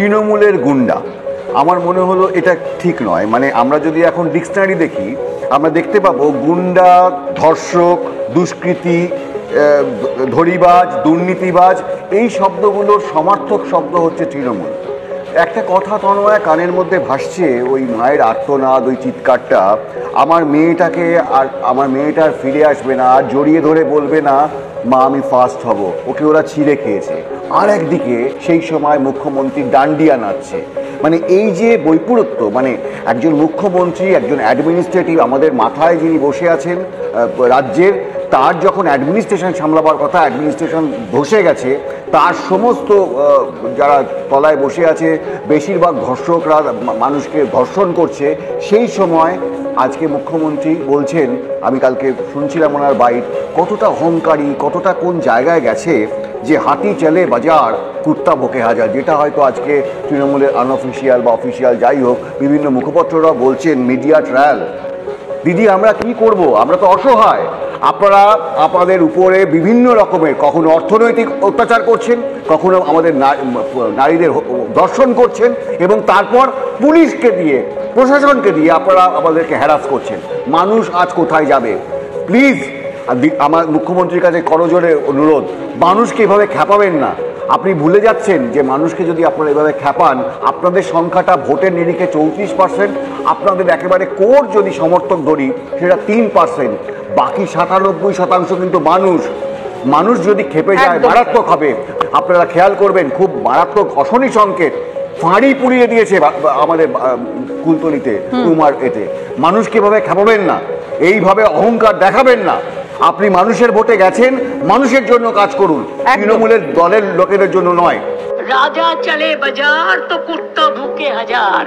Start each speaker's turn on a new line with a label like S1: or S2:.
S1: তৃণমূলের গুন্ডা, আমার মনে হলো এটা ঠিক নয়। মানে আমরা যদি এখন ডিকশনারি দেখি, আমরা দেখতে পাবো গুন্ডা, ধর্ষক, দুষ্কৃতী, ধরিবাজ, দুর্নীতিবাজ, এই শব্দগুলোর সমার্থক শব্দ হচ্ছে তৃণমূল। একটা কথা তন্ময় কানের মধ্যে ভাসছে, ওই মায়ের আর্তনাদ, ওই চিৎকারটা, আমার মেয়েটাকে আর আমার মেয়েটার ফিরে আসবে না, আর জড়িয়ে ধরে বলবে না মা আমি ফার্স্ট হব, ওকে ওরা ছিঁড়ে খেয়েছে। আর একদিকে সেই সময় মুখ্যমন্ত্রী ডান্ডিয়া নাচছে। মানে এই যে বৈপরীত্য, মানে একজন মুখ্যমন্ত্রী, একজন অ্যাডমিনিস্ট্রেটিভ, আমাদের মাথায় যিনি বসে আছেন রাজ্যের, তার যখন অ্যাডমিনিস্ট্রেশন সামলাবার কথা, অ্যাডমিনিস্ট্রেশন বসে গেছে, তার সমস্ত যারা তলায় বসে আছে বেশিরভাগ ধর্ষকরা মানুষকে ধর্ষণ করছে, সেই সময় আজকে মুখ্যমন্ত্রী বলছেন, আমি কালকে শুনছিলাম ওনার বাইট, কতটা অহংকারী, কতটা কোন জায়গায় গেছে যে হাতি চলে বাজার কুত্তা ভোকে হাজার, যেটা হয়তো আজকে তৃণমূলের আনঅফিসিয়াল বা অফিসিয়াল যাই হোক বিভিন্ন মুখপত্ররা বলছেন, মিডিয়া ট্রায়াল। দিদি আমরা কি করব, আমরা তো অসহায়। আপনারা আপনাদের উপরে বিভিন্ন রকমের, কখনো অর্থনৈতিক অত্যাচার করছেন, কখনো আমাদের নারীদের ধর্ষণ করছেন, এবং তারপর পুলিশকে দিয়ে, প্রশাসনকে দিয়ে আপনারা আমাদেরকে হ্যারাস করছেন। মানুষ আজ কোথায় যাবে? প্লিজ আমার মুখ্যমন্ত্রীর কাছে করজোড়ে অনুরোধ, মানুষকে এভাবে খেপাবেন না। আপনি ভুলে যাচ্ছেন যে মানুষকে যদি আপনারা এভাবে খেপান, আপনাদের সংখ্যাটা ভোটের নিরিখে 34%, আপনাদের একেবারে কোর যদি সমর্থক ধরি সেটা 3%, বাকি 97% কিন্তু মানুষ যদি খেপে যায় মারাত্মক হবে। আপনারা খেয়াল করবেন, খুব মারাত্মক অশনি সংকেত, ফাঁড়ি পুড়িয়ে দিয়েছে আমাদের কুলতলিতে, কুমার এতে। মানুষকে এভাবে খেপাবেন না, এইভাবে অহংকার দেখাবেন না। আপনি মানুষের ভোটে গেছেন, মানুষের জন্য কাজ করুন, তৃণমূলের দলের লোকেদের জন্য নয়।
S2: রাজা চলে বাজার তো কুত্তা ভুকে হাজার।